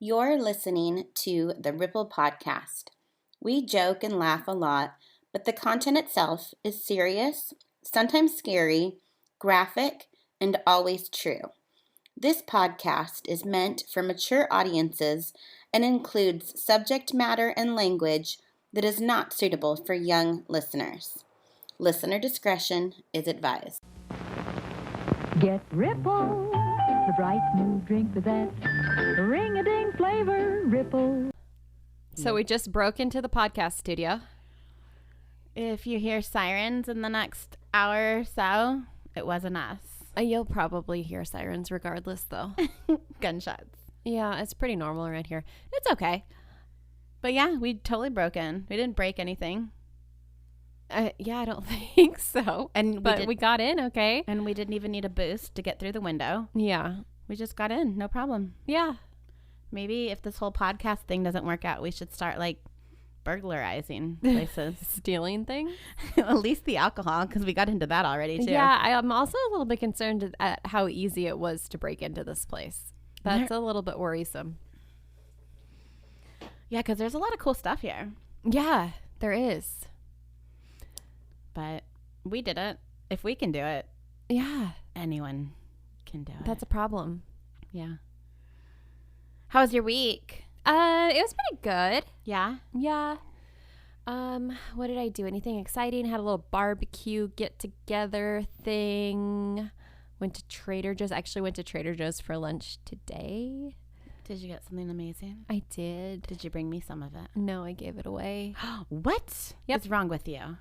You're listening to the Ripple Podcast. We joke and laugh a lot, but the content itself is serious, sometimes scary, graphic, and always true. This podcast is meant for mature audiences and includes subject matter and language that is not suitable for young listeners. Listener discretion is advised. Get Ripple, the bright new drink with that ring-a-ding flavor, Ripple. So we just broke into the podcast studio. If you hear sirens in the next hour or so, it wasn't us. You'll probably hear sirens regardless, though. Gunshots. Yeah, it's pretty normal around here. It's okay. But yeah, we totally broke in. We didn't break anything. Yeah, I don't think so. But we got in, okay? And we didn't even need a boost to get through the window. Yeah. We just got in. No problem. Yeah. Maybe if this whole podcast thing doesn't work out, we should start like burglarizing places. Stealing things? At least the alcohol, because we got into that already too. Yeah, I'm also a little bit concerned at how easy it was to break into this place. That's a little bit worrisome. Yeah, because there's a lot of cool stuff here. Yeah, there is. But we did it. If we can do it, yeah, anyone can do it. That's a problem. Yeah. How was your week? It was pretty good. Yeah. Yeah. What did I do? Anything exciting? Had a little barbecue get together thing. Went to Trader Joe's. Actually went to Trader Joe's for lunch today. Did you get something amazing? I did. Did you bring me some of it? No, I gave it away. What? Yep. What's wrong with you?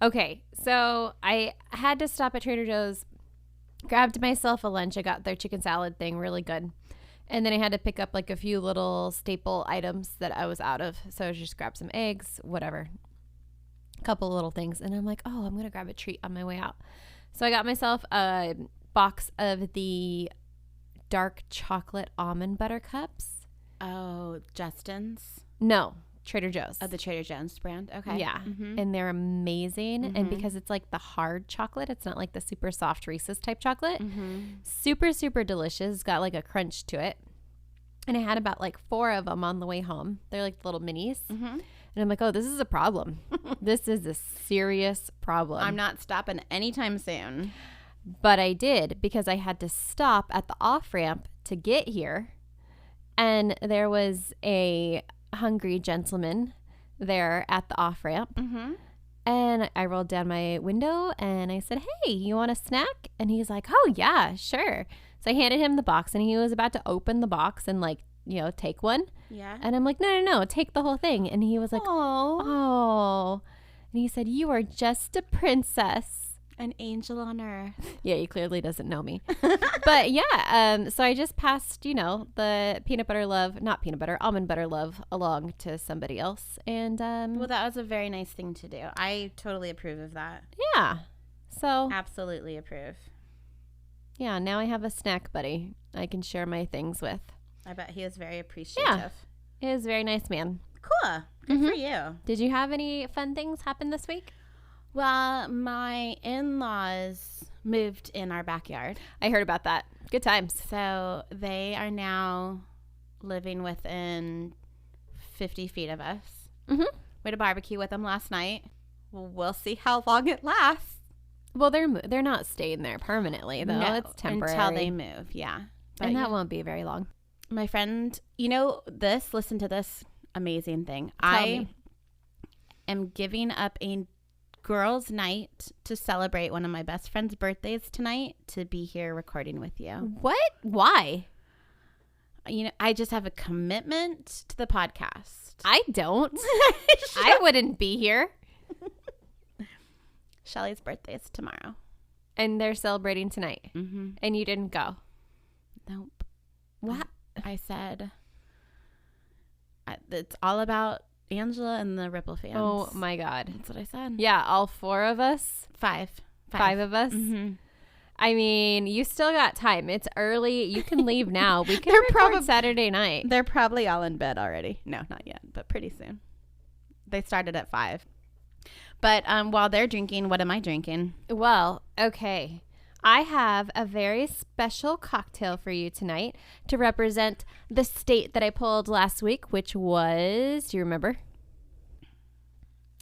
Okay, so I had to stop at Trader Joe's, grabbed myself a lunch. I got their chicken salad thing, really good. And then I had to pick up like a few little staple items that I was out of. So I just grabbed some eggs, whatever, a couple little things. And I'm like, oh, I'm going to grab a treat on my way out. So I got myself a box of the dark chocolate almond butter cups. Oh, Justin's? No, Trader Joe's. Oh, the Trader Joe's brand? Okay. Yeah. Mm-hmm. And they're amazing. And because it's like the hard chocolate, it's not like the super soft Reese's type chocolate. Super, super delicious. It's got like a crunch to it. And I had about like 4 of them on the way home. They're like little minis. And I'm like, oh, this is a problem. This is a serious problem. I'm not stopping anytime soon. But I did, because I had to stop at the off-ramp to get here. And there was a hungry gentleman there at the off-ramp. And I rolled down my window and I said, hey, you want a snack? And he's like, oh yeah, sure. So I handed him the box and he was about to open the box and like, you know, take one. Yeah. And I'm like, no, take the whole thing. And he was like, oh. And he said, you are just a princess. An angel on earth. Yeah, he clearly doesn't know me. But yeah, so I just passed, you know, the almond butter love along to somebody else. And well, that was a very nice thing to do. I totally approve of that. yeah. So Absolutely approve. yeah, now I have a snack buddy I can share my things with. I bet he is very appreciative. He is a very nice man. Cool. Good for you. Did you have any fun things happen this week? Well, my in-laws moved in our backyard. I heard about that. Good times. So they are now living within 50 feet of us. We had a barbecue with them last night. We'll see how long it lasts. Well, they're not staying there permanently, though. No, it's temporary. until they move, yeah. But And that won't be very long. my friend, listen to this amazing thing. Tell me. am giving up a girls' night to celebrate one of my best friend's birthdays tonight to be here recording with you. What? Why? I just have a commitment to the podcast. I don't. I wouldn't be here. Shelly's birthday is tomorrow. And they're celebrating tonight. Mm-hmm. And you didn't go. Nope. What? I said it's all about Angela and the Ripple fans. Oh my God. That's what I said. Yeah, all 4 of us. Five of us. Mm-hmm. I mean, you still got time. It's early. You can leave now. We can They're record Saturday night. They're probably all in bed already. No, not yet, but pretty soon. They started at 5. But while they're drinking, what am I drinking? Well, okay. I have a very special cocktail for you tonight to represent the state that I pulled last week, which was, do you remember?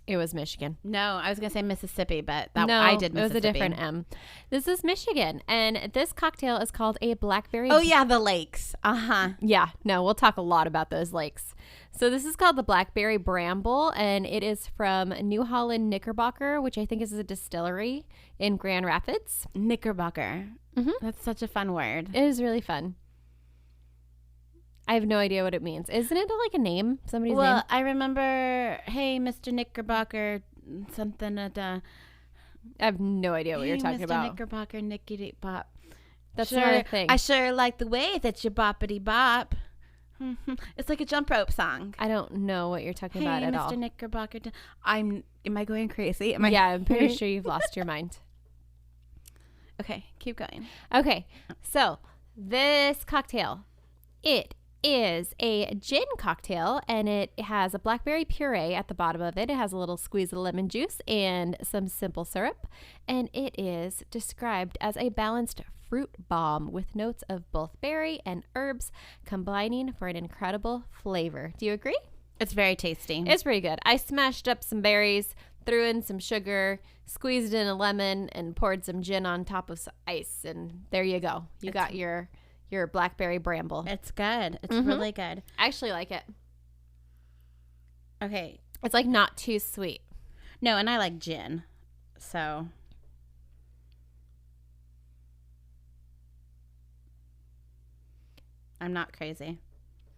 It was Michigan. No, I was going to say Mississippi, but No, I did Mississippi. it was a different M. This is Michigan, and this cocktail is called a blackberry. Oh, yeah, the lakes. Uh-huh. Yeah, no, we'll talk a lot about those lakes. So this is called the Blackberry Bramble, and it is from New Holland Knickerbocker, which I think is a distillery in Grand Rapids. Knickerbocker. Mhm. That's such a fun word. It is really fun. I have no idea what it means. Isn't it like a name? Somebody's Well, name? I remember, hey, Mr. Knickerbocker, something at I have no idea what you're talking Mr. about. Knickerbocker, nickety bop. That's sure, not a thing. I sure like the way that you boppity bop. It's like a jump rope song. I don't know what you're talking about at Mr. all. Knickerbocker. Am I going crazy? Yeah, I'm pretty sure you've lost your mind. Okay, keep going. Okay, so this cocktail, it is a gin cocktail, and it has a blackberry puree at the bottom of it. It has a little squeeze of lemon juice and some simple syrup, and it is described as a balanced fruit bomb with notes of both berry and herbs combining for an incredible flavor. Do you agree? It's very tasty. It's pretty good. I smashed up some berries, threw in some sugar, squeezed in a lemon, and poured some gin on top of some ice, and there you go. You got your blackberry bramble. It's good. It's Mhm. really good. I actually like it. Okay. It's like not too sweet. No, and I like gin. So. I'm not crazy.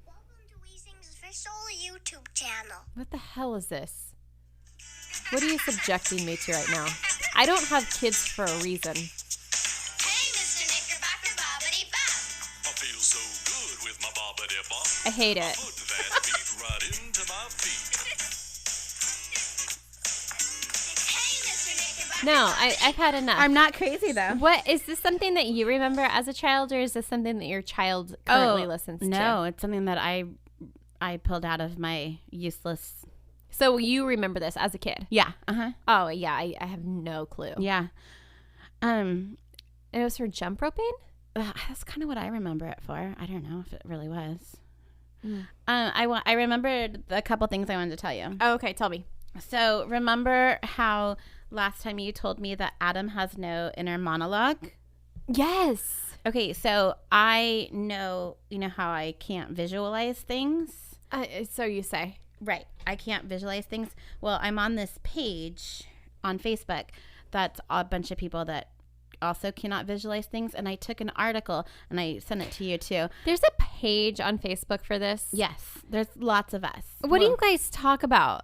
Welcome to Weezing's official YouTube channel. What the hell is this? What are you subjecting me to right now? I don't have kids for a reason. Hey, Mr. Knickerbocker Bobbity Bop. I feel so good with my bobbity bop. I hate it. Put that beat right into my feet. Hey, Mr. Knickerbocker No, Bobbity I've had enough. I'm not crazy, though. What is this something that you remember as a child, or is this something that your child currently listens to? No, it's something that I pulled out of my useless. So you remember this as a kid? Yeah. Uh-huh. Oh yeah, I have no clue. Yeah. And it was for jump roping? That's kind of what I remember it for. I don't know if it really was. Mm. I remembered a couple things I wanted to tell you. Oh, okay, tell me. So remember how last time you told me that Adam has no inner monologue? Yes. Okay, so I know, you know how I can't visualize things? So you say. Right. I can't visualize things. Well, I'm on this page on Facebook that's a bunch of people that also cannot visualize things. And I took an article and I sent it to you too. There's a page on Facebook for this. Yes, there's lots of us. What do you guys talk about?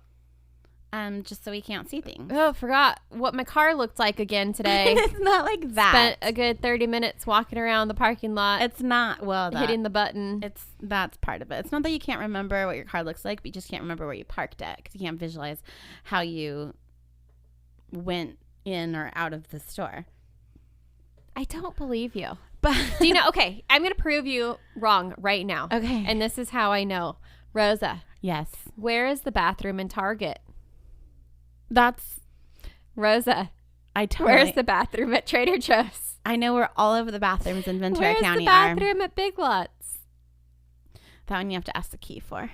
Just so we can't see things. Oh, forgot what my car looked like again today. It's not like that. Spent a good 30 minutes walking around the parking lot, It's not, well, hitting the button. that's part of it. It's not that you can't remember what your car looks like, but you just can't remember where you parked it because you can't visualize how you went in or out of the store. I don't believe you. But Do you know? Okay, I'm going to prove you wrong right now. Okay. And this is how I know. Rosa, yes, where is the bathroom in Target? that's Rosa, I totally. where's the bathroom at Trader Joe's? I know where all of the bathrooms in Ventura Where's County the are. bathroom at Big Lots? That one you have to ask the key for.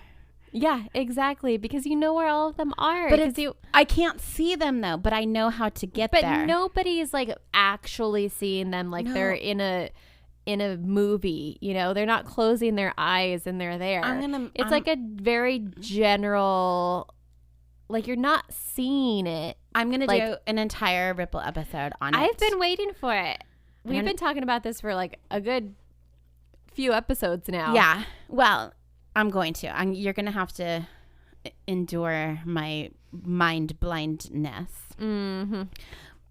Yeah, exactly, because you know where all of them are. But 'cause it's, you, I can't see them though, but I know how to get but there. nobody is like actually seeing them like No. they're in a movie. You know, they're not closing their eyes and they're there. It's like a very general. Like you're not seeing it. I'm gonna like- do an entire Ripple episode on it. I've been waiting for it. We've And- been talking about this for like a good few episodes now. Yeah. Well, I'm going to. You're going to have to endure my mind blindness. Mm-hmm.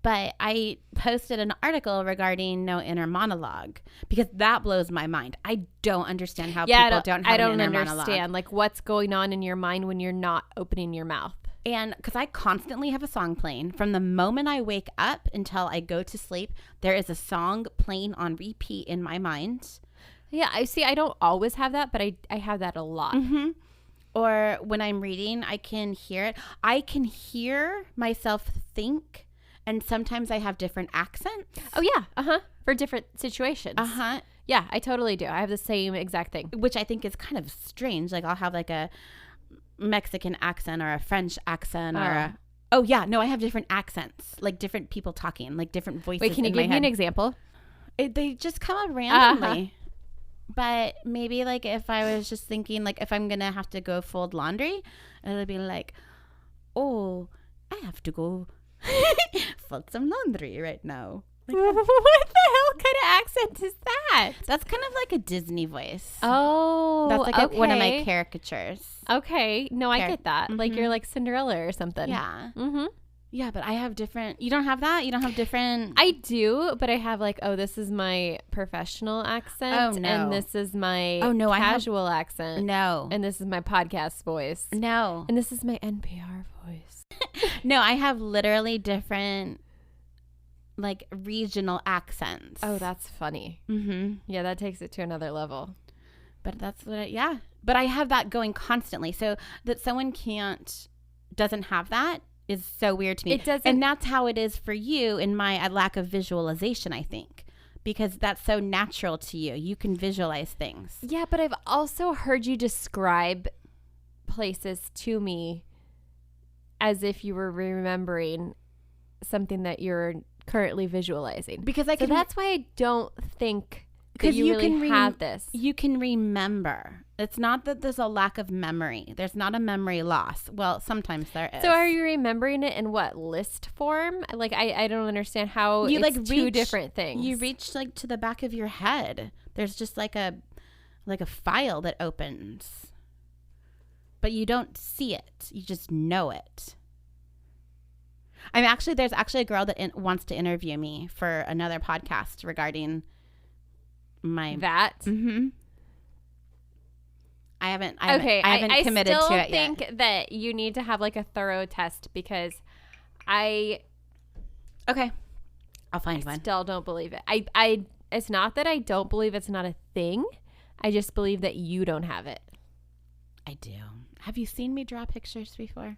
But I posted an article regarding no inner monologue because that blows my mind. I don't understand how people don't have I don't an inner understand monologue. like what's going on in your mind when you're not opening your mouth. And because I constantly have a song playing from the moment I wake up until I go to sleep, there is a song playing on repeat in my mind. Yeah, I see. I don't always have that, but I have that a lot. Mm-hmm. Or when I'm reading, I can hear it. I can hear myself think And sometimes I have different accents. Oh, yeah. For different situations. Yeah, I totally do. I have the same exact thing. Which I think is kind of strange. Like I'll have like a Mexican accent or a French accent or a... Oh, yeah. No, I have different accents. Like different people talking, like different voices. Wait, can you give me an example? They just come up randomly. But maybe like if I was just thinking like if I'm going to have to go fold laundry, it'll be like, oh, I have to go fold some laundry right now. Like, What the hell kind of accent is that? that's kind of like a Disney voice. Oh, That's like one of my caricatures. Okay. No, I get that. Like Mm-hmm. you're like Cinderella or something. Yeah. Mm-hmm. Yeah, but I have different... You don't have that? You don't have different... I do, but I have like, this is my professional accent. Oh, no. And this is my I have- casual accent. No. And this is my podcast voice. No. And this is my NPR voice. No, I have literally different, like, regional accents. Oh, that's funny. Mm-hmm. Yeah, that takes it to another level. But that's what yeah. But I have that going constantly. So that someone doesn't have that is so weird to me. It doesn't- And that's how it is for you in my lack of visualization, I think. Because that's so natural to you. You can visualize things. Yeah, but I've also heard you describe places to me as if you were remembering something that you're currently visualizing. Because I So can... that's why I don't think that 'Cause you you really can have this. You can remember. It's not that there's a lack of memory. There's not a memory loss. Well, sometimes there is. So are you remembering it in what, list form? Like I don't understand how You it's like two reach- different things. You reach like to the back of your head. There's just like a file that opens. But you don't see it. You just know it. There's actually a girl that wants to interview me for another podcast regarding my that. Mm-hmm. I haven't committed still to it yet. think that you need to have like a thorough test because I Okay. I'll find one. still don't believe it. I it's not that I don't believe it's not a thing. I just believe that you don't have it. I do. Have you seen me draw pictures before?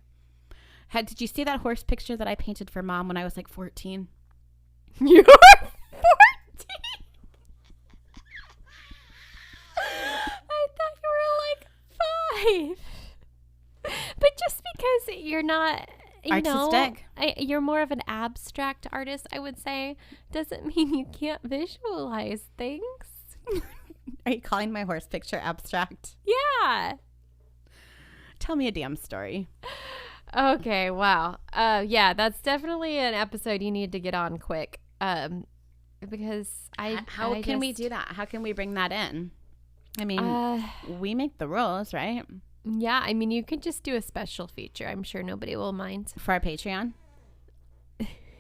Did you see that horse picture that I painted for Mom when I was like 14? You're 14. I thought you were like 5. But just because you're not, Artistic? you're more of an abstract artist, I would say, doesn't mean you can't visualize things. Are you calling my horse picture abstract? Yeah. Tell me a damn story. Okay, wow. Yeah, that's definitely an episode you need to get on quick. Because How can we do that? How can we bring that in? I mean, we make the rules, right? Yeah, I mean, you could just do a special feature. I'm sure nobody will mind. For our Patreon?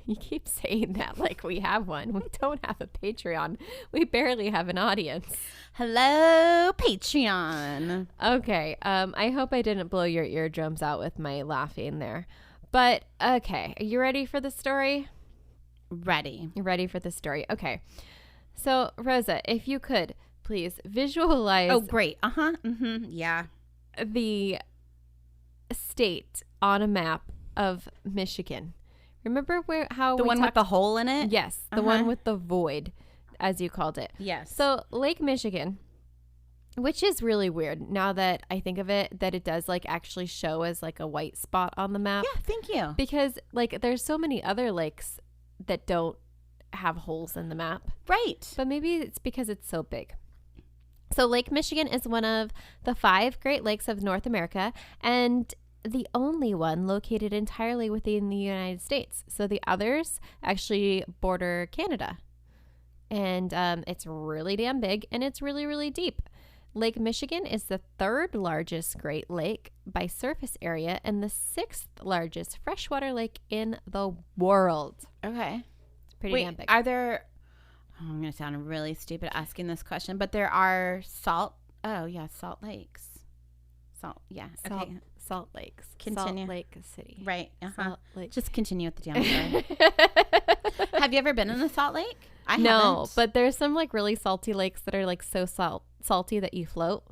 You keep saying that like we have one. We don't have a Patreon. We barely have an audience. Hello, Patreon. Okay, I hope I didn't blow your eardrums out with my laughing there. But, okay, are you ready for the story? Ready. You ready for the story? Okay. So, Rosa, if you could, please visualize Oh, great. Uh-huh. Mm-hmm. Yeah. the state on a map of Michigan. Remember how The we one with talked- the hole in it? Yes, the one with the void, as you called it. Yes. So Lake Michigan, which is really weird now that I think of it, that it does like actually show as like a white spot on the map. Yeah, thank you. Because like there's so many other lakes that don't have holes in the map. Right. But maybe it's because it's so big. So Lake Michigan is one of the 5 Great Lakes of North America and the only one located entirely within the United States. So the others actually border Canada. And it's really damn big and it's really, really deep. Lake Michigan is the 3rd largest Great Lake by surface area and the 6th largest freshwater lake in the world. Okay. It's pretty Wait, damn big. are there... Oh, I'm going to sound really stupid asking this question, but there are salt lakes. Salt, yeah. Okay. Salt Lakes. Continue. Salt Lake City. Right. Uh-huh. Salt Lake. Just continue with the damn story. Have you ever been in the Salt Lake? I No, haven't. but there's some like really salty lakes that are like so salty that you float.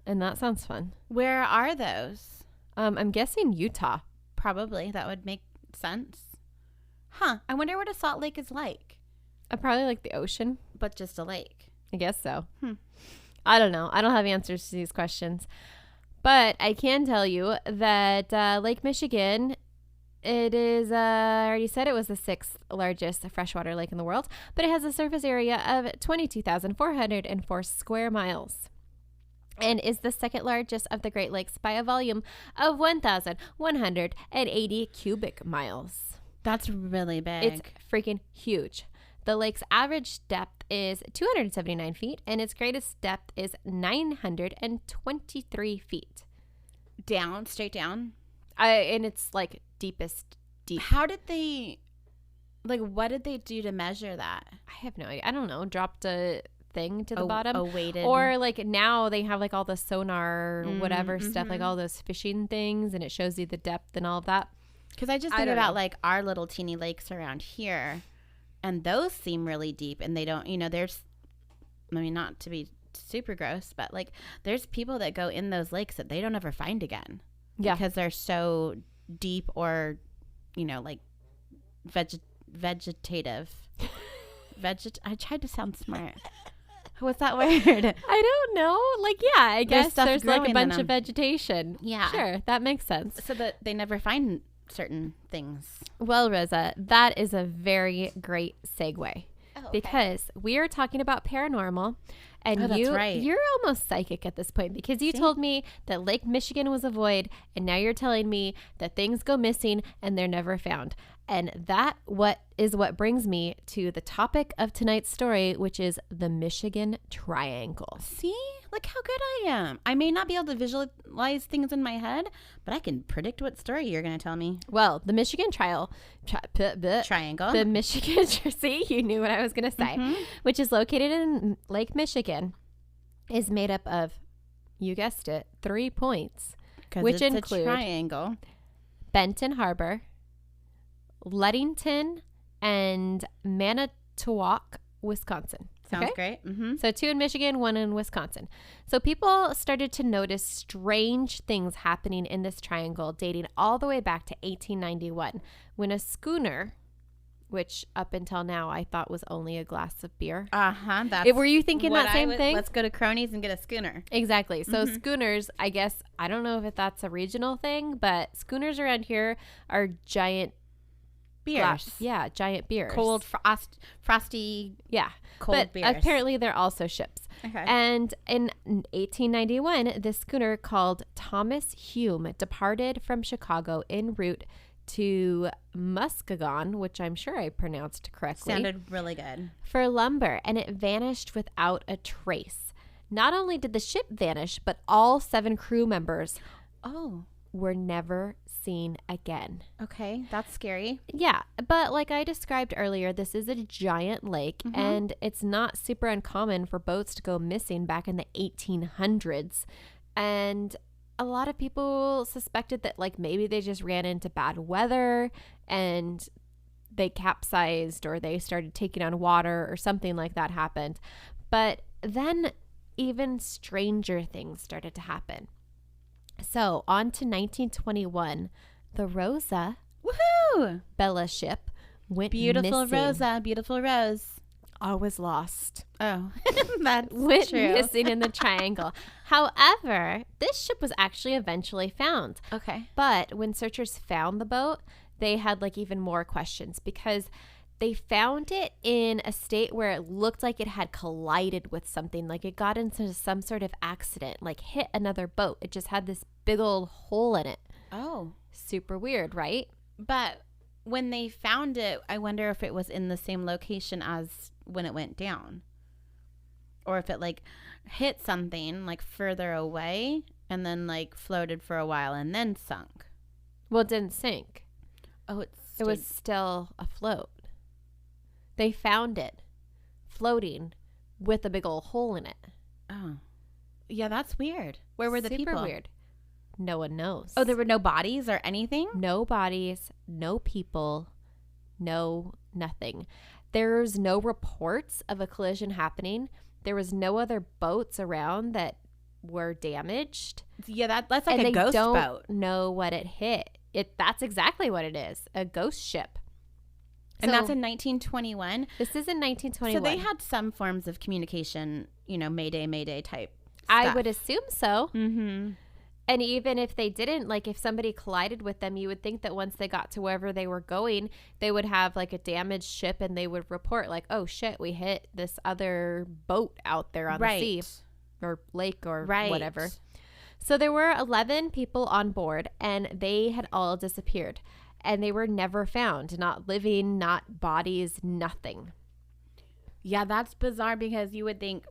And that sounds fun. Where are those? I'm guessing Utah. Probably. That would make sense. Huh. I wonder what a salt lake is like, Probably like the ocean. but just a lake. I guess so. Hmm. I don't know. I don't have answers to these questions. But I can tell you that Lake Michigan, it is, I already said it was the 6th largest freshwater lake in the world, but it has a surface area of 22,404 square miles and is the 2nd largest of the Great Lakes by a volume of 1,180 cubic miles. That's really big. It's freaking huge. The lake's average depth is 279 feet, and its greatest depth is 923 feet. down, straight down. And it's like deepest deep. How did they, like, what did they do to measure that? I have no idea. I don't know. Dropped a thing to the bottom. A weighted. Or like now they have like all the sonar, whatever stuff, like mhm. all those fishing things, and it shows you the depth and all of that. Because I just I think don't about know. like our little teeny lakes around here, and those seem really deep, and they don't, there's, I mean, not to be super gross, but like there's people that go in those lakes that they don't ever find again. Yeah. Because they're so deep or, like vegetative. I tried to sound smart. What's that word? I don't know. Like, yeah, I There's guess stuff there's like growing a in bunch them. of vegetation. Yeah. Sure. That makes sense. So that they never find certain things. Well, Rosa, that is a very great segue because we are talking about paranormal, and Oh, that's right. you're almost psychic at this point because you See? told me that Lake Michigan was a void, and now you're telling me that things go missing and they're never found. And that what brings me to the topic of tonight's story, which is the Michigan Triangle. See? Look how good I am. I may not be able to visualize things in my head, but I can predict what story you're going to tell me. Well, the Michigan Triangle. Triangle. The Michigan, see, you knew what I was going to say, Mhm. which is located in Lake Michigan, is made up of, you guessed it, 3 points, 'Cause which it's include a triangle. Benton Harbor, Ludington, and Manitowoc, Wisconsin. Sounds Okay? great. Mm-hmm. So 2 in Michigan, 1 in Wisconsin. So people started to notice strange things happening in this triangle dating all the way back to 1891 when a schooner, which up until now I thought was only a glass of beer. Uh-huh. That's Were you thinking what that I same would- thing? Let's go to Cronies and get a schooner. Exactly. So schooners, I guess, I don't know if that's a regional thing, but schooners around here are giant Beers. Yeah, giant beers. Cold, frosty, Yeah. cold But beers. apparently they're also ships. Okay. And in 1891, this schooner called Thomas Hume departed from Chicago en route to Muskegon, which I'm sure I pronounced correctly, Sounded really good. for lumber, and it vanished without a trace. Not only did the ship vanish, but all 7 crew members Oh, were never seen again. okay. That's scary. Yeah, but like I described earlier, this is a giant lake, and it's not super uncommon for boats to go missing back in the 1800s. And a lot of people suspected that like maybe they just ran into bad weather and they capsized or they started taking on water or something like that happened. But then even stranger things started to happen. So on to 1921, the Rosa Woohoo! Bella ship went Beautiful missing. Rosa, beautiful Rose. Always lost. Oh, that's Went true. missing in the triangle. However, this ship was actually eventually found. Okay. But when searchers found the boat, they had like even more questions because they found it in a state where it looked like it had collided with something, like it got into some sort of accident, like hit another boat. It just had this big old hole in it. Oh. Super weird, right? But when they found it, I wonder if it was in the same location as when it went down. Or if it like hit something like further away and then like floated for a while and then sunk. Well, it didn't sink. Oh, It was still afloat. They found it floating with a big old hole in it. Oh. Yeah, that's weird. Where were the Super people? weird. No one knows. Oh, there were no bodies or anything? no bodies, no people, no nothing. There's no reports of a collision happening. There was no other boats around that were damaged. Yeah, that's like and a they ghost don't boat. know what it hit. that's exactly what it is, a ghost ship. And So that's in 1921. this is in 1921. So they had some forms of communication, Mayday type I stuff. would assume so. Mm-hmm. And even if they didn't, like if somebody collided with them, you would think that once they got to wherever they were going, they would have like a damaged ship and they would report like, oh shit, we hit this other boat out there on the sea or lake or whatever. So there were 11 people on board and they had all disappeared and they were never found. Not living, not bodies, nothing. Yeah, that's bizarre because you would think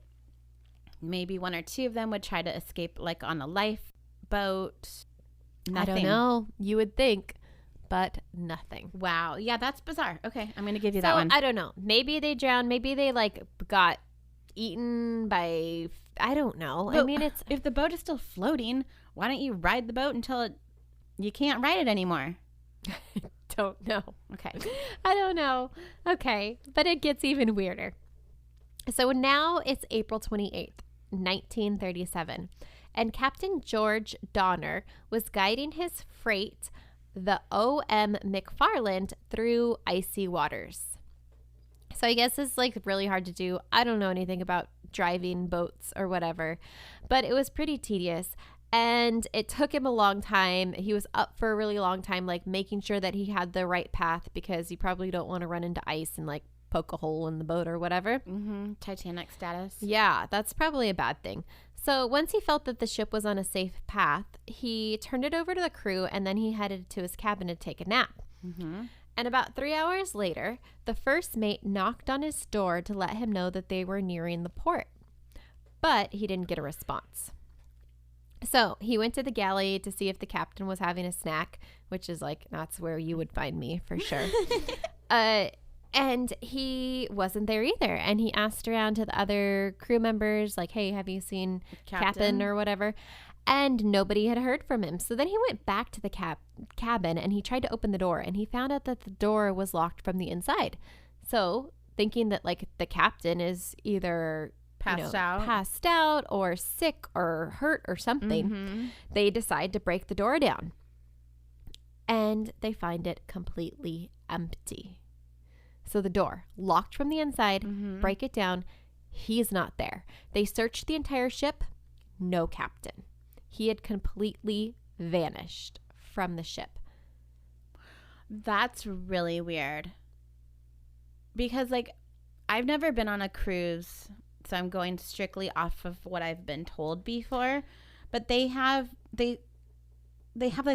maybe one or two of them would try to escape like on a lifeboat. Nothing. I don't know. You would think, but nothing. Wow. Yeah, that's bizarre. Okay, I'm going to give you that So one. I don't know. Maybe they drowned. Maybe they like got eaten by, I don't know. I But mean, it's, if the boat is still floating, why don't you ride the boat until you can't ride it anymore? don't know. Okay. I don't know. Okay. But it gets even weirder. So now it's April 28th, 1937, and Captain George Donner was guiding his freight, the O.M. McFarland, through icy waters. So I guess it's like really hard to do. I don't know anything about driving boats or whatever, but it was pretty tedious. And it took him a long time. He was up for a really long time, like making sure that he had the right path because you probably don't want to run into ice and like poke a hole in the boat or whatever. Mm-hmm. Titanic status. Yeah, that's probably a bad thing. So once he felt that the ship was on a safe path, he turned it over to the crew and then he headed to his cabin to take a nap. Mm-hmm. And about 3 hours later, the first mate knocked on his door to let him know that they were nearing the port. But he didn't get a response. So he went to the galley to see if the captain was having a snack, which is like, that's where you would find me for sure. And he wasn't there either. And he asked around to the other crew members, like, hey, have you seen Captain or whatever? And nobody had heard from him. So then he went back to the cabin and he tried to open the door and he found out that the door was locked from the inside. So thinking that like the captain is either Passed out or sick or hurt or something, Mm-hmm. they decide to break the door down. And they find it completely empty. So the door locked from the inside, Mm-hmm. break it down. He's not there. They searched the entire ship. No captain. He had completely vanished from the ship. That's really weird. Because like I've never been on a cruise, so I'm going strictly off of what I've been told before, but they have like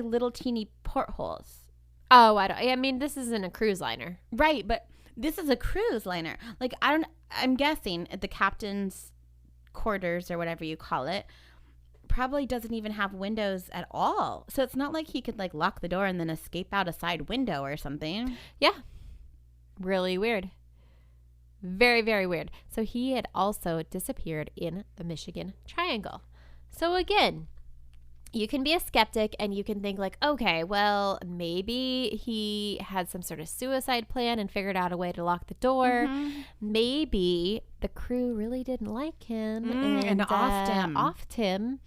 little teeny portholes. Oh, I mean, this isn't a cruise liner. Right, but this is a cruise liner. Like I'm guessing at the captain's quarters or whatever you call it probably doesn't even have windows at all. So it's not like he could like lock the door and then escape out a side window or something. Yeah. Really weird. Very, very weird. So he had also disappeared in the Michigan Triangle. So again, you can be a skeptic and you can think like, okay, well, maybe he had some sort of suicide plan and figured out a way to lock the door. Mm-hmm. Maybe the crew really didn't like him and offed him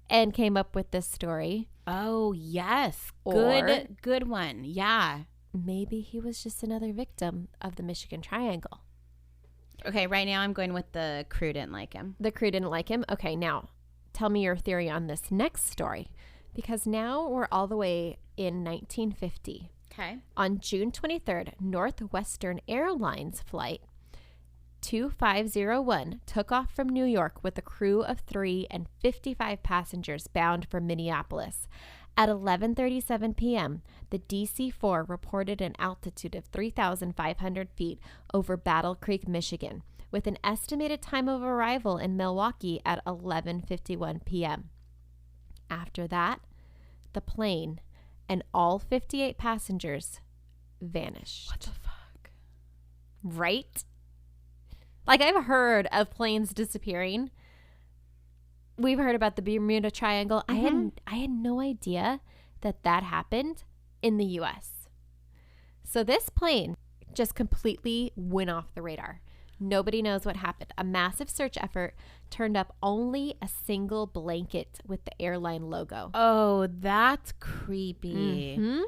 and came up with this story. Oh, yes. Or- Good one. Yeah. Maybe he was just another victim of the Michigan Triangle. Okay, right now I'm going with the crew didn't like him. The crew didn't like him. Okay, now tell me your theory on this next story, because now we're all the way in 1950. Okay. On June 23rd, Northwestern Airlines flight 2501 took off from New York with a crew of 3 and 55 passengers bound for Minneapolis. At 11:37 p.m., the DC-4 reported an altitude of 3,500 feet over Battle Creek, Michigan, with an estimated time of arrival in Milwaukee at 11:51 p.m. After that, the plane and all 58 passengers vanished. What the fuck? Right? Like, I've heard of planes disappearing. We've heard about the Bermuda Triangle. Mm-hmm. I had no idea that happened in the U.S. So this plane just completely went off the radar. Nobody knows what happened. A massive search effort turned up only a single blanket with the airline logo. Oh, that's creepy. Mhm.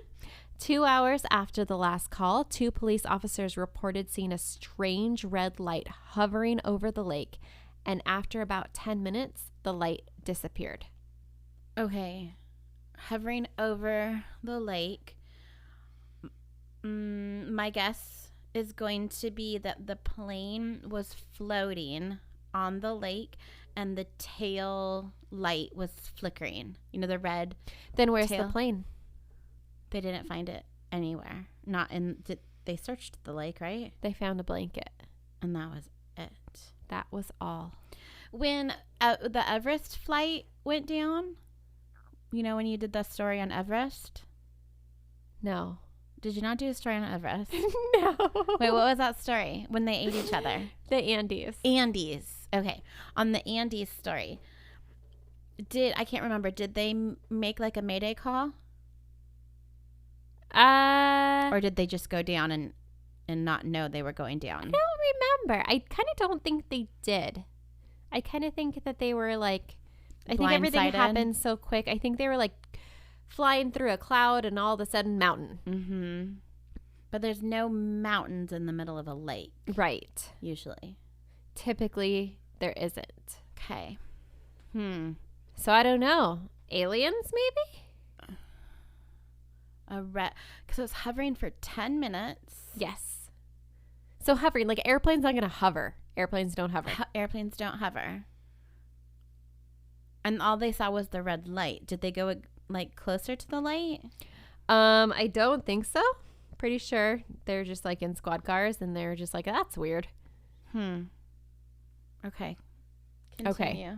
2 hours after the last call, 2 police officers reported seeing a strange red light hovering over the lake. And after about 10 minutes, the light disappeared. Okay. Hovering over the lake. My guess is going to be that the plane was floating on the lake and the tail light was flickering. You know, the red. Then where's Tail. the plane? They didn't find it anywhere. Not in. They searched the lake, right? They found a blanket. And that was it. That was all. When the Everest flight went down, you know, when you did the story on Everest, No. did you not do a story on Everest? No. Wait, what was that story? When they ate each other? The Andes. Andes. Okay. On the Andes story, I can't remember, did they make like a Mayday call? Or did they just go down and not know they were going down? I don't remember. I kind of don't think they did. I kind of think that they were like, I think everything Blindsided? happened so quick. I think they were like flying through a cloud and all of a sudden mountain. Mm-hmm. But there's no mountains in the middle of a lake, Right. usually. Typically, there isn't. Okay. So I don't know. Aliens, maybe? Because it was hovering for 10 minutes. Yes. So hovering, like airplanes not going to hover. Airplanes don't hover. Airplanes don't hover. And all they saw was the red light. Did they go like closer to the light? I don't think so. Pretty sure they're just like in squad cars and they're just like, that's weird. Okay. Okay. Continue.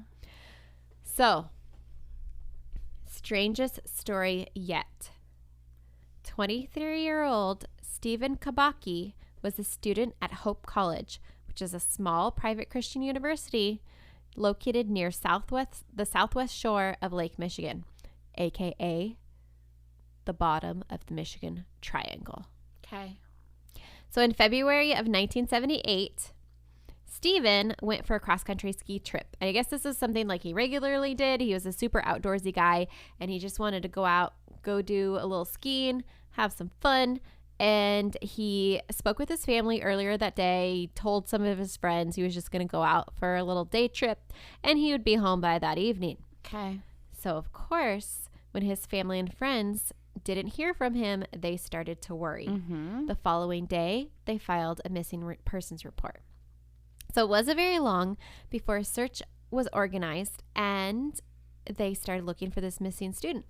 So, strangest story yet. 23-year-old Stephen Kabaki was a student at Hope College, which is a small private Christian university located near the southwest shore of Lake Michigan, aka the bottom of the Michigan Triangle. Okay. So in February of 1978, Stephen went for a cross-country ski trip. And I guess this is something like he regularly did. He was a super outdoorsy guy, and he just wanted to go out, go do a little skiing, have some fun. And he spoke with his family earlier that day. He told some of his friends he was just going to go out for a little day trip, and he would be home by that evening. Okay. So, of course, when his family and friends didn't hear from him, they started to worry. The following day, they filed a missing persons report. So it wasn't very long before a search was organized and they started looking for this missing student.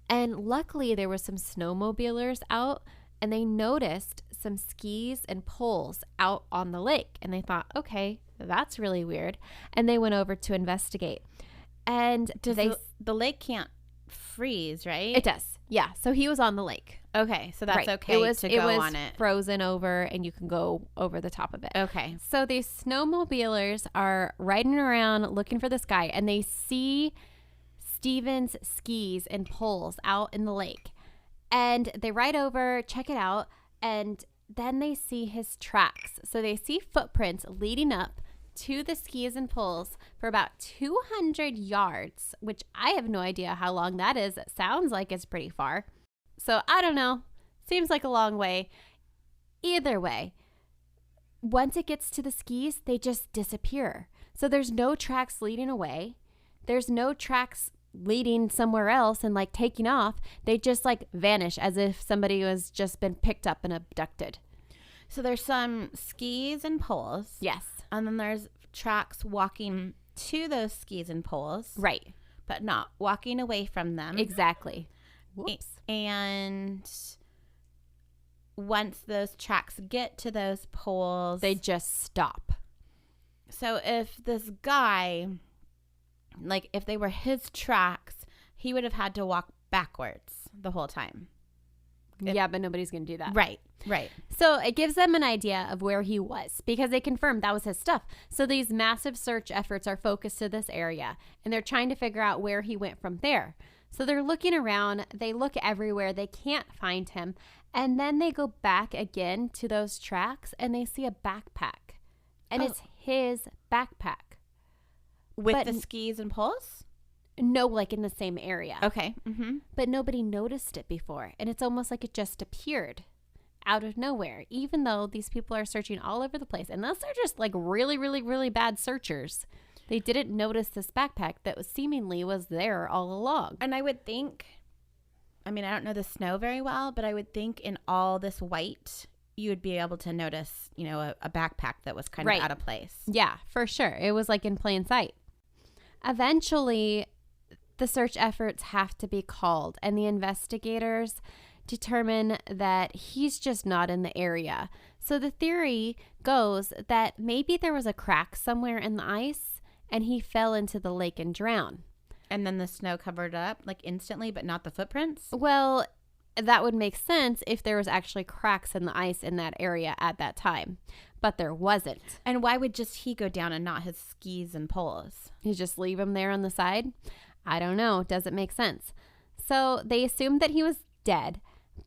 And luckily, there were some snowmobilers out and they noticed some skis and poles out on the lake. And they thought, okay, that's really weird. And they went over to investigate. And the lake can't freeze, right? it does. Yeah. So he was on the lake. Okay, so that's Right. okay It was to go on it. frozen over and you can go over the top of it. Okay. So these snowmobilers are riding around looking for this guy and they see Steven's skis and poles out in the lake. And they ride over, check it out, and then they see his tracks. So they see footprints leading up to the skis and poles for about 200 yards, which I have no idea how long that is. It sounds like it's pretty far. So I don't know. Seems like a long way. Either way, once it gets to the skis, they just disappear. So there's no tracks leading away. There's no tracks leading somewhere else and like taking off. They just like vanish as if somebody was just been picked up and abducted. So there's some skis and poles. Yes. And then there's tracks walking to those skis and poles. Right. But not walking away from them. Exactly. Whoops. And once those tracks get to those poles, They just stop. so if this guy, like if they were his tracks, he would have had to walk backwards the whole time. Yeah, but nobody's going to do that. Right. So it gives them an idea of where he was because they confirmed that was his stuff. So these massive search efforts are focused to this area and they're trying to figure out where he went from there. So they're looking around, they look everywhere, they can't find him. And then they go back again to those tracks and they see a backpack. and it's his backpack. With But the skis and poles? No, like in the same area. Okay. Mm-hmm. But nobody noticed it before. And it's almost like it just appeared out of nowhere, even though these people are searching all over the place. Unless they're just like really, really, really bad searchers. They didn't notice this backpack that was seemingly was there all along. And I would think, I mean, I don't know the snow very well, but I would think in all this white, you would be able to notice, you know, a backpack that was kind Right. of out of place. Yeah, for sure. It was like in plain sight. Eventually, the search efforts have to be called, and the investigators determine that he's just not in the area. So the theory goes that maybe there was a crack somewhere in the ice and he fell into the lake and drowned. And then the snow covered up like instantly, but not the footprints. Well, that would make sense if there was actually cracks in the ice in that area at that time, but there wasn't. And why would just he go down and not his skis and poles? You just leave him there on the side? I don't know. Doesn't make sense. So they assumed that he was dead,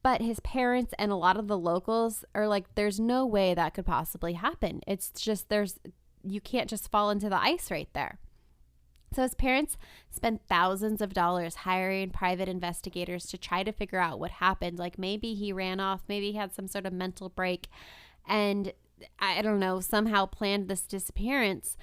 but his parents and a lot of the locals are like, there's no way that could possibly happen. It's just you can't just fall into the ice right there. So his parents spent thousands of dollars hiring private investigators to try to figure out what happened. Like maybe he ran off, maybe he had some sort of mental break, and I don't know, somehow planned this disappearance.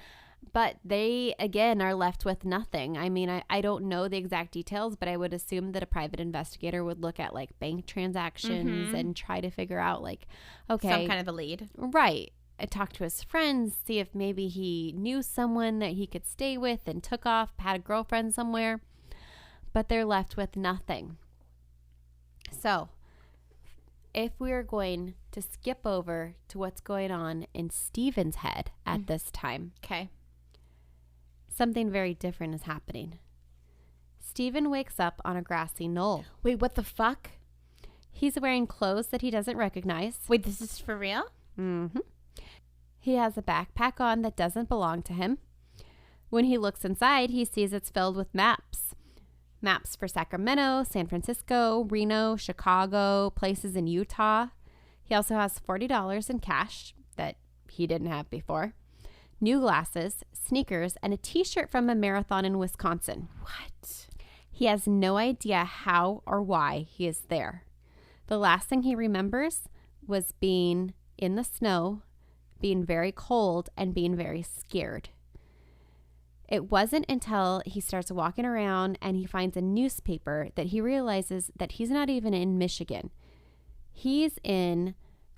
But they, again, are left with nothing. I mean, I don't know the exact details, but I would assume that a private investigator would look at like bank transactions and try to figure out like, okay. Some kind of a lead. Right. I talked to his friends, see if maybe he knew someone that he could stay with and took off, had a girlfriend somewhere. But they're left with nothing. So if we're going to skip over to what's going on in Stephen's head at this time, Okay. something very different is happening. Stephen wakes up on a grassy knoll. Wait, what the fuck? He's wearing clothes that he doesn't recognize. Wait, this is for real? Mm-hmm. He has a backpack on that doesn't belong to him. When he looks inside, he sees it's filled with maps. Maps for Sacramento, San Francisco, Reno, Chicago, places in Utah. He also has $40 in cash that he didn't have before, new glasses, sneakers, and a t-shirt from a marathon in Wisconsin. What? He has no idea how or why he is there. The last thing he remembers was being in the snow, being very cold, and being very scared. It wasn't until he starts walking around and he finds a newspaper that he realizes that he's not even in Michigan. He's in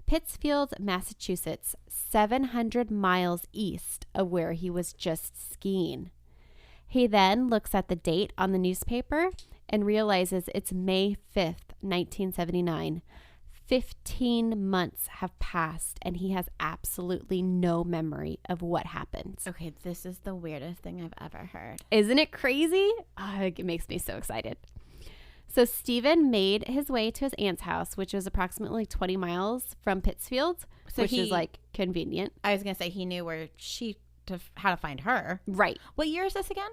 Pittsfield, Massachusetts, 700 miles east of where he was just skiing. He then looks at the date on the newspaper and realizes it's May 5th, 1979. 15 months have passed and he has absolutely no memory of what happened. Okay, this is the weirdest thing I've ever heard. Isn't it crazy? Oh, it makes me so excited. So Stephen made his way to his aunt's house, which was approximately 20 miles from Pittsfield, which is like convenient. I was going to say he knew where how to find her. Right. What year is this again?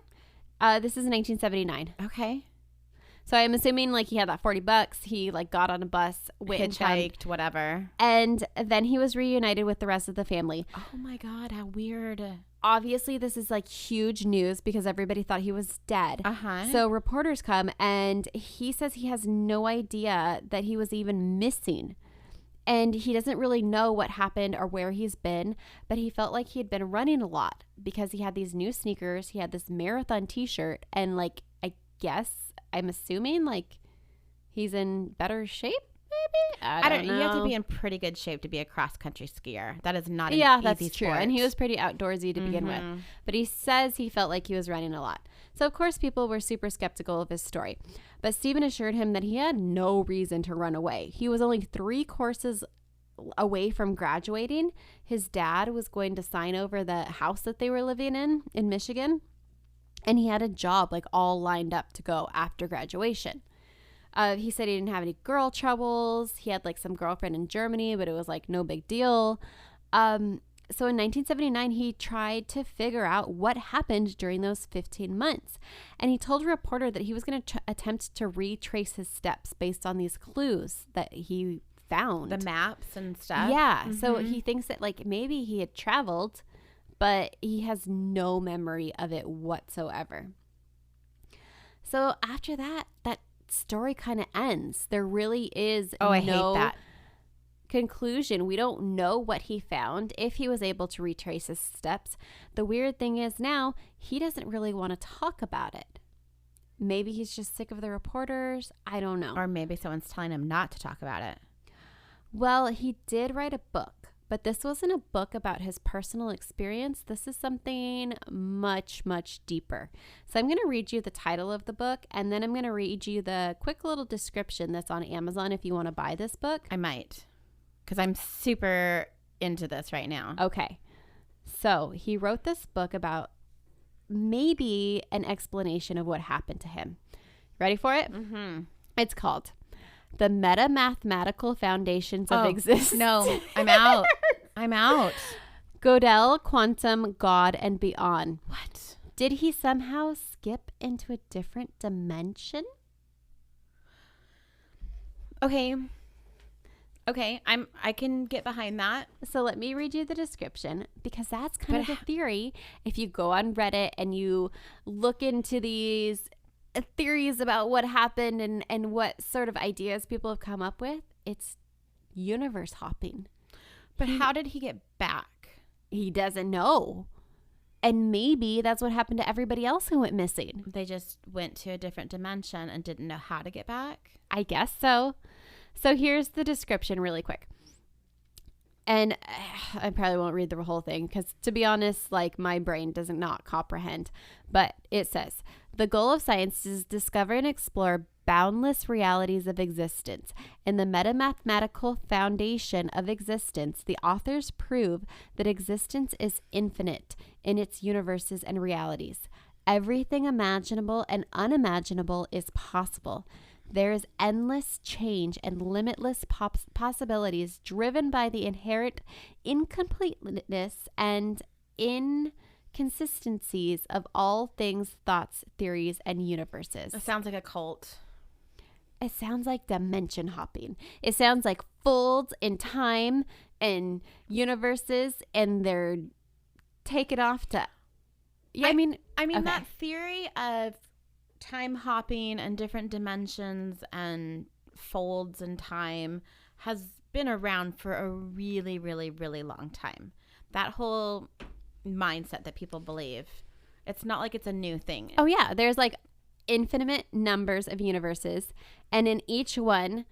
This is 1979. Okay. So I'm assuming like he had that $40. He like got on a bus, went and found, Hitchhiked, whatever. and then he was reunited with the rest of the family. Oh my God, how weird. Obviously, this is like huge news because everybody thought he was dead. Uh-huh. So reporters come and he says he has no idea that he was even missing. And he doesn't really know what happened or where he's been, but he felt like he had been running a lot because he had these new sneakers, he had this marathon t-shirt, and like, I'm assuming like he's in better shape, maybe? I don't know. You have to be in pretty good shape to be a cross-country skier. That is not an that's easy true. sport. And he was pretty outdoorsy to begin with. But he says he felt like he was running a lot. So, of course, people were super skeptical of his story. But Stephen assured him that he had no reason to run away. He was only 3 courses away from graduating. His dad was going to sign over the house that they were living in Michigan. And he had a job like all lined up to go after graduation. He said he didn't have any girl troubles. He had like some girlfriend in Germany, but it was like no big deal. So in 1979, he tried to figure out what happened during those 15 months. And he told a reporter that he was going to attempt to retrace his steps based on these clues that he found. The maps and stuff. Yeah. So he thinks that like maybe he had traveled but he has no memory of it whatsoever. So after that story kind of ends. There really is I no hate that. conclusion. We don't know what he found, if he was able to retrace his steps. The weird thing is now he doesn't really want to talk about it. Maybe he's just sick of the reporters. I don't know. Or maybe someone's telling him not to talk about it. Well, he did write a book, but this wasn't a book about his personal experience. This is something much, much deeper. So I'm going to read you the title of the book, and then I'm going to read you the quick little description that's on Amazon if you want to buy this book. I might, because I'm super into this right now. Okay. So he wrote this book about maybe an explanation of what happened to him. Ready for it? Mm-hmm. It's called The Meta-Mathematical Foundations of Existence. No, I'm out. I'm out. Gödel, Quantum, God, and Beyond. What? Did he somehow skip into a different dimension? Okay. I can get behind that. So let me read you the description, because that's kind of the theory. If you go on Reddit and you look into these theories about what happened and what sort of ideas people have come up with, it's universe hopping. But how did he get back? He doesn't know. And maybe that's what happened to everybody else who went missing. They just went to a different dimension and didn't know how to get back? I guess so. So here's the description really quick. And I probably won't read the whole thing because, to be honest, like, my brain does not comprehend. But it says, the goal of science is to discover and explore boundless realities of existence. In the meta-mathematical foundation of existence, the authors prove that existence is infinite in its universes and realities. Everything imaginable and unimaginable is possible. There is endless change and limitless possibilities driven by the inherent incompleteness and inconsistencies of all things, thoughts, theories, and universes. It sounds like a cult. It sounds like dimension hopping. It sounds like folds in time and universes, and they're taken off to... Yeah, I mean, okay. That theory of time hopping and different dimensions and folds in time has been around for a really, really, really long time. That whole mindset that people believe, it's not like it's a new thing. Oh yeah, there's like infinite numbers of universes, and in each one,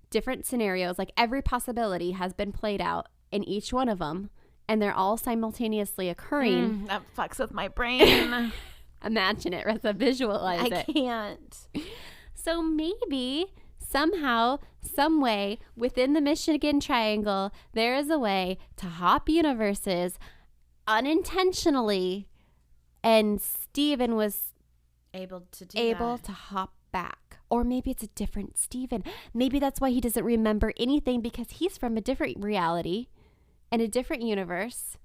different scenarios, like every possibility has been played out in each one of them, and they're all simultaneously occurring. That fucks with my brain. Imagine it, Reza. Visualize it. I can't. So maybe somehow, some way within the Michigan Triangle, there is a way to hop universes unintentionally, and Steven was able to to hop back. Or maybe it's a different Steven. Maybe that's why he doesn't remember anything, because he's from a different reality and a different universe.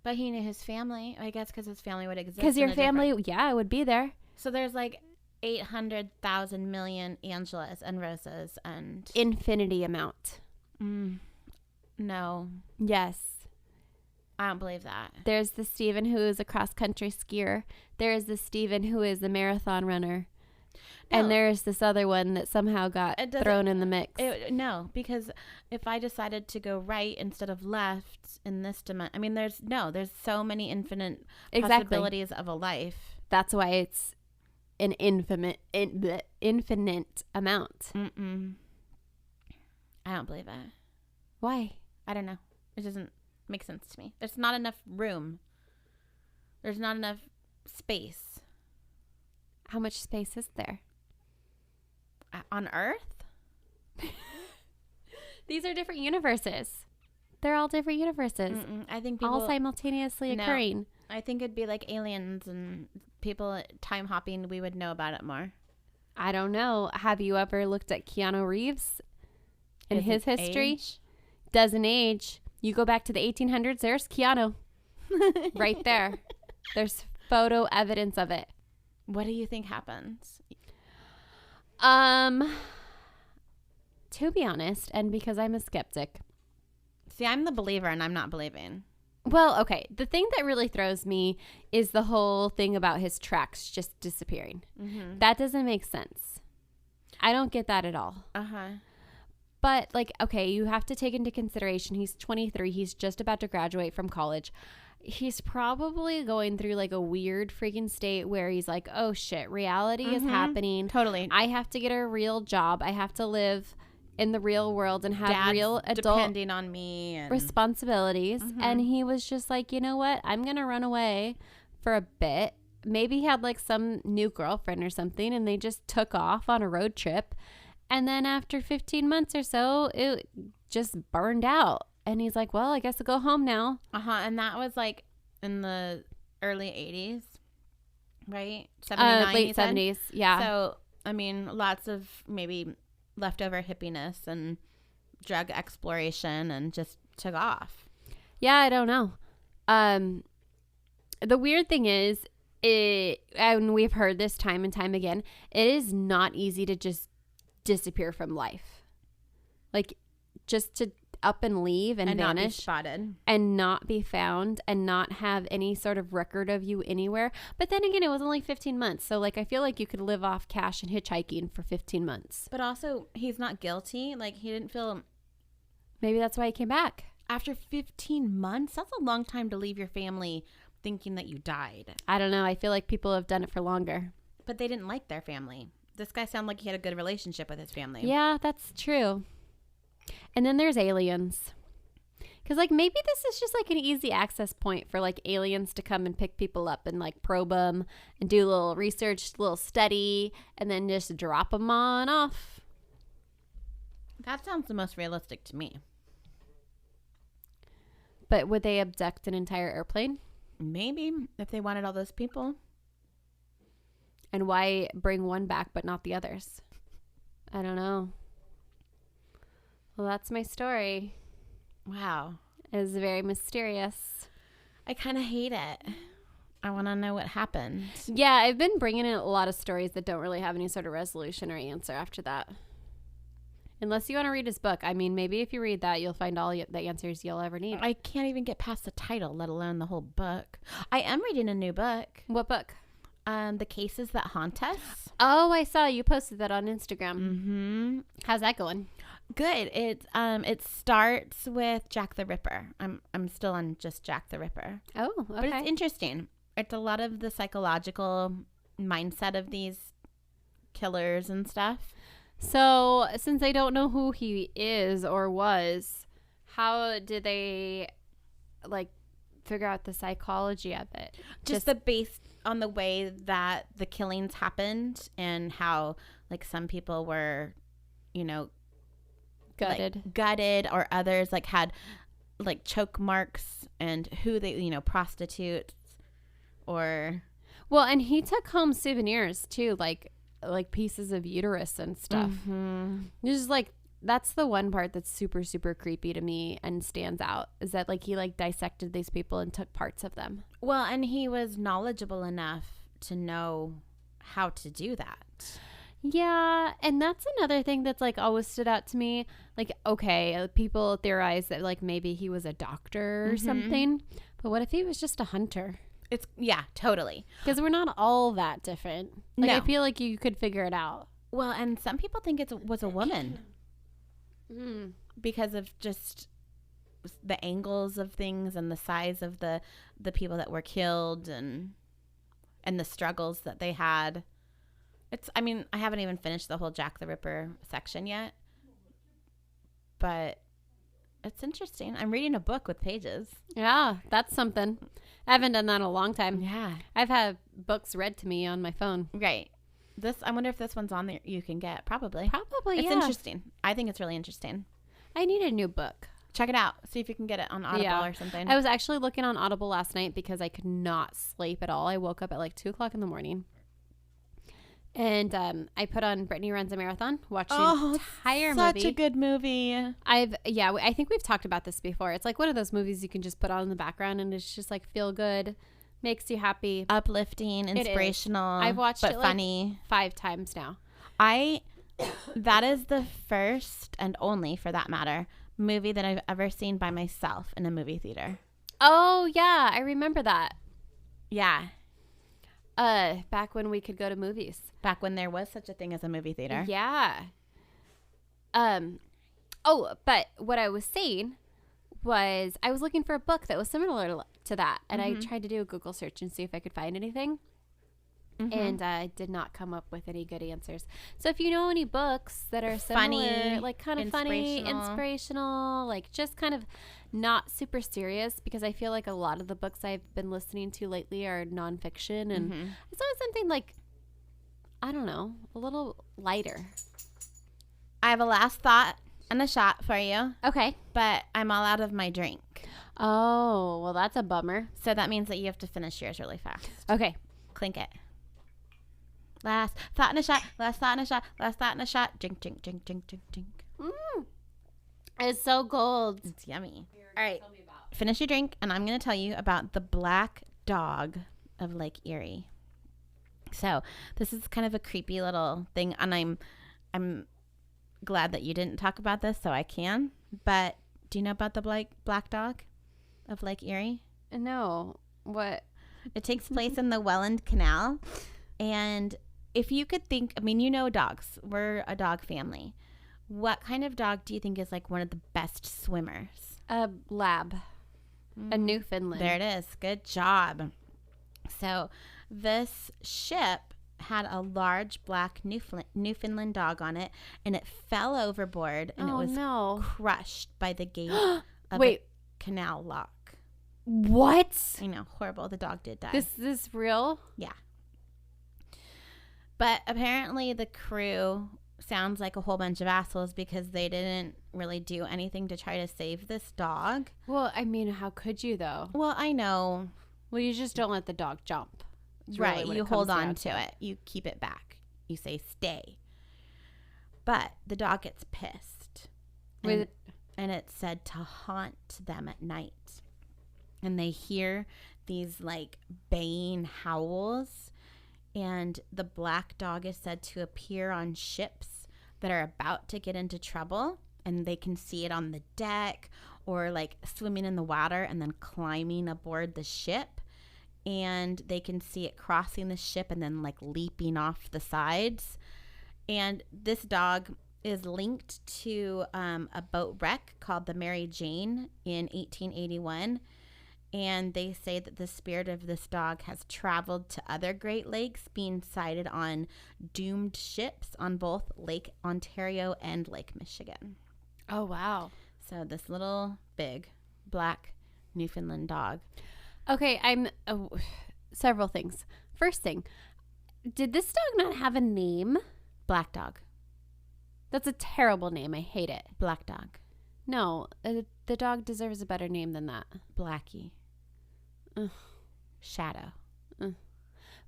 But he knew his family, I guess, because his family would exist. Because your family, yeah, it would be there. So there's like 800,000 million Angelas and Rosas and... Infinity amount. No. Yes. I don't believe that. There's the Steven who is a cross-country skier. There is the Steven who is the marathon runner. No. And there's this other one that somehow got thrown in the mix. No, because if I decided to go right instead of left in this dimension, I mean, there's so many infinite possibilities of a life. That's why it's an infinite amount. I don't believe it. Why? I don't know. It doesn't make sense to me. There's not enough room. There's not enough space. How much space is there? On Earth? These are different universes. They're all different universes. I think all simultaneously occurring. I think it'd be like aliens and people time hopping. We would know about it more. I don't know. Have you ever looked at Keanu Reeves and his history? Doesn't age. You go back to the 1800s, there's Keanu. Right there. There's photo evidence of it. What do you think happens? To be honest, and because I'm a skeptic. See, I'm the believer and I'm not believing. Well, okay. The thing that really throws me is the whole thing about his tracks just disappearing. That doesn't make sense. I don't get that at all. But, like, okay, you have to take into consideration he's 23. He's just about to graduate from college. He's probably going through, like, a weird freaking state where he's like, oh, shit, reality is happening. Totally. I have to get a real job. I have to live in the real world and have Dad's real adult depending on me and responsibilities. And he was just like, you know what? I'm going to run away for a bit. Maybe he had, like, some new girlfriend or something, and they just took off on a road trip. And then after 15 months or so, it just burned out. And he's like, well, I guess I'll go home now. and that was like in the early 80s, right? 79, Late you said? 70s. Yeah. So, I mean, lots of maybe leftover hippiness and drug exploration and just took off. Yeah, I don't know. The weird thing is, and we've heard this time and time again, it is not easy to just disappear from life. Like, just to up and leave and not be vanish spotted. and not be found and not have any sort of record of you anywhere. But then again, it was only 15 months. So, like, I feel like you could live off cash and hitchhiking for 15 months. But also, he's not guilty. Like, he didn't feel... Maybe that's why he came back. After 15 months, that's a long time to leave your family thinking that you died. I don't know. I feel like people have done it for longer. But they didn't like their family. This guy sounded like he had a good relationship with his family. Yeah, that's true. And then there's aliens. Because, like, maybe this is just, like, an easy access point for, like, aliens to come and pick people up and, like, probe them and do a little research, a little study, and then just drop them on off. That sounds the most realistic to me. But would they abduct an entire airplane? Maybe, if they wanted all those people. And why bring one back but not the others? I don't know. Well, that's my story. Wow. It's very mysterious. I kind of hate it. I want to know what happened. Yeah, I've been bringing in a lot of stories that don't really have any sort of resolution or answer after that. Unless you want to read his book. I mean, maybe if you read that, you'll find all the answers you'll ever need. I can't even get past the title, let alone the whole book. I am reading a new book. What book? The Cases That Haunt Us. Oh, I saw you posted that on Instagram. Mm-hmm. How's that going? Good. It starts with Jack the Ripper. I'm still on just Jack the Ripper. Oh, okay. But it's interesting. It's a lot of the psychological mindset of these killers and stuff. So, since I don't know who he is or was, how did they, like, figure out the psychology of it? Just the base on the way that the killings happened and how, like, some people were, you know, gutted. like, gutted, or others, like, had, like, choke marks, and who they, you know, prostitutes or... Well, and he took home souvenirs, too, like pieces of uterus and stuff. Mm-hmm. It's just, like, that's the one part that's super, super creepy to me and stands out, is that, like, he, like, dissected these people and took parts of them. Well, and he was knowledgeable enough to know how to do that. Yeah, and that's another thing that's, like, always stood out to me. Like, okay, people theorize that, like, maybe he was a doctor or something, but what if he was just a hunter? It's, yeah, totally. Because we're not all that different. Like, No. I feel like you could figure it out. Well, and some people think it was a woman because of just the angles of things and the size of the people that were killed and the struggles that they had. I mean, I haven't even finished the whole Jack the Ripper section yet, but it's interesting. I'm reading a book with pages. Yeah, that's something. I haven't done that in a long time. Yeah. I've had books read to me on my phone. Right. I wonder if this one's on there you can get. Probably. Probably, It's yeah. interesting. I think it's really interesting. I need a new book. Check it out. See if you can get it on Audible or something. I was actually looking on Audible last night because I could not sleep at all. I woke up at like 2 o'clock in the morning. And I put on Brittany Runs a Marathon, watched the entire movie. Such a good movie. I think we've talked about this before. It's like one of those movies you can just put on in the background and it's just like feel good, makes you happy. Uplifting, inspirational. I've watched but it funny. Like 5 times now. That is the first and only, for that matter, movie that I've ever seen by myself in a movie theater. Oh, yeah. I remember that. Yeah. Back when we could go to movies. Back when there was such a thing as a movie theater. Yeah. Oh, but what I was saying was I was looking for a book that was similar to that. And I tried to do a Google search and see if I could find anything. And I did not come up with any good answers. So if you know any books that are similar, Funny, like kind of funny, inspirational, like just kind of not super serious, because I feel like a lot of the books I've been listening to lately are nonfiction, and it's always something like, I don't know, a little lighter. I have a last thought and a shot for you, Okay. but I'm all out of my drink. Oh, well, that's a bummer. So that means that you have to finish yours really fast. Okay. Clink it. Last thought and a shot. Last thought and a shot. Last thought and a shot. Drink, drink, drink, drink, drink, drink. It's so cold. It's yummy. All right. Finish your drink, and I'm going to tell you about the black dog of Lake Erie. So this is kind of a creepy little thing, and I'm glad that you didn't talk about this, so I can. But do you know about the black dog of Lake Erie? No. What? It takes place in the Welland Canal, and if you could think, I mean, you know dogs. We're a dog family. What kind of dog do you think is like one of the best swimmers? A lab. A Newfoundland. There it is. Good job. So this ship had a large black Newfoundland dog on it, and it fell overboard, and it was crushed by the gate of a canal lock. What? I know, horrible. The dog did die. This is real? Yeah. But apparently the crew sounds like a whole bunch of assholes because they didn't really do anything to try to save this dog. Well, I mean, how could you, though? Well, I know. Well, you just don't let the dog jump. It's Right. really what You it hold comes on down to it. You keep it back. You say stay. But the dog gets pissed. And it's said to haunt them at night. And they hear these like baying howls. And the black dog is said to appear on ships that are about to get into trouble. And they can see it on the deck or like swimming in the water and then climbing aboard the ship. And they can see it crossing the ship and then like leaping off the sides. And this dog is linked to a boat wreck called the Mary Jane in 1881. And they say that the spirit of this dog has traveled to other Great Lakes, being sighted on doomed ships on both Lake Ontario and Lake Michigan. Oh, wow. So this little big black Newfoundland dog. Okay, several things. First thing, did this dog not have a name? Black dog. That's a terrible name. I hate it. Black dog. No, the dog deserves a better name than that. Blackie. Ugh. Shadow.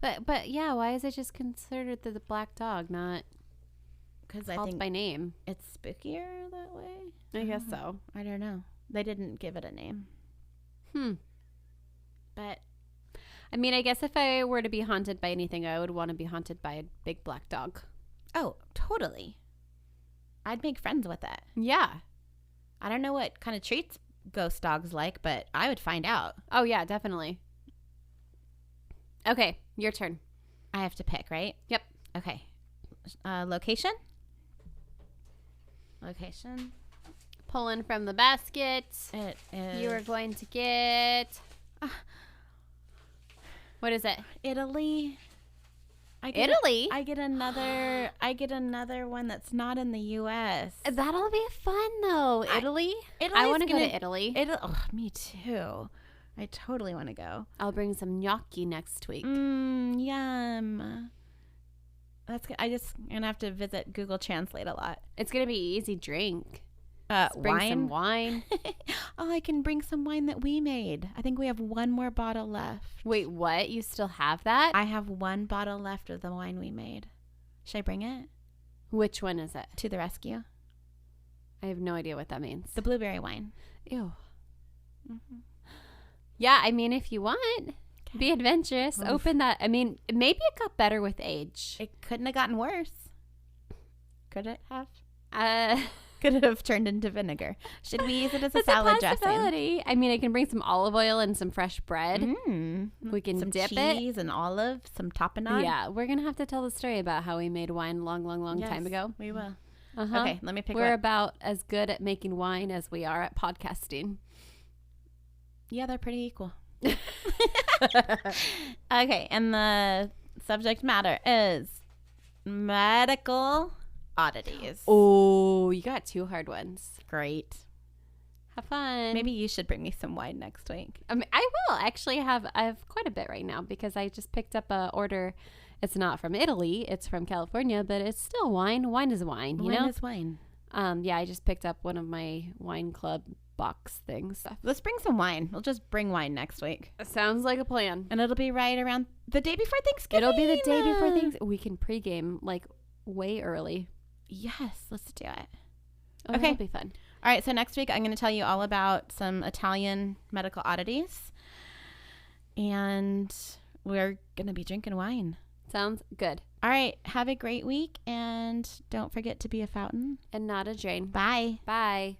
But yeah, why is it just considered the black dog, not Because I called think by name? it's spookier that way. I guess so. I don't know. They didn't give it a name. But I mean, I guess if I were to be haunted by anything, I would want to be haunted by a big black dog. oh, totally. I'd make friends with it. Yeah. I don't know what kind of treats ghost dogs like, but I would find out. Oh, yeah, definitely. Okay, your turn. I have to pick, right? Yep. Okay. Location? Location. Pulling from the basket. It is You are going to get... What is it? Italy. Italy? I get another one that's not in the U.S. That'll be fun, though. Italy? I want to go to Italy. Me too. I totally want to go. I'll bring some gnocchi next week. Yum. That's good. I'm gonna have to visit Google Translate a lot. It's going to be easy drink. Wine. Bring some wine. Oh, I can bring some wine that we made. I think we have one more bottle left. Wait, what? You still have that? I have one bottle left of the wine we made. Should I bring it? Which one is it? To the rescue. I have no idea what that means. The blueberry wine. Ew. Yeah, I mean, if you want, be adventurous. Oof. Open that. I mean, maybe it got better with age. It couldn't have gotten worse. Could it have? Could have turned into vinegar. Should we use it as a That's salad a dressing? possibility. I mean, I can bring some olive oil and some fresh bread. We can Some dip it. cheese and olive, some tapenade. Yeah, we're gonna have to tell the story about how we made wine long time ago. We will. Uh-huh. Okay, let me pick We're one. about as good at making wine as we are at podcasting. Yeah, they're pretty equal. Okay, and the subject matter is medical oddities. Oh, you got 2 hard ones. Great. Have fun. Maybe you should bring me some wine next week. I mean, I will actually I have quite a bit right now because I just picked up a order. It's not from Italy, it's from California, but it's still wine. Wine is wine, you Wine know? is wine. Yeah, I just picked up one of my wine club box things. Let's bring some wine. We'll just bring wine next week. Sounds like a plan. And it'll be right around the day before Thanksgiving. It'll be the day before things. We can pregame like way early. Yes, let's do it. Oh, Okay. that'll be fun. All right, so next week I'm going to tell you all about some Italian medical oddities. And we're going to be drinking wine. Sounds good. All right, have a great week and don't forget to be a fountain. And not a drain. Bye. Bye.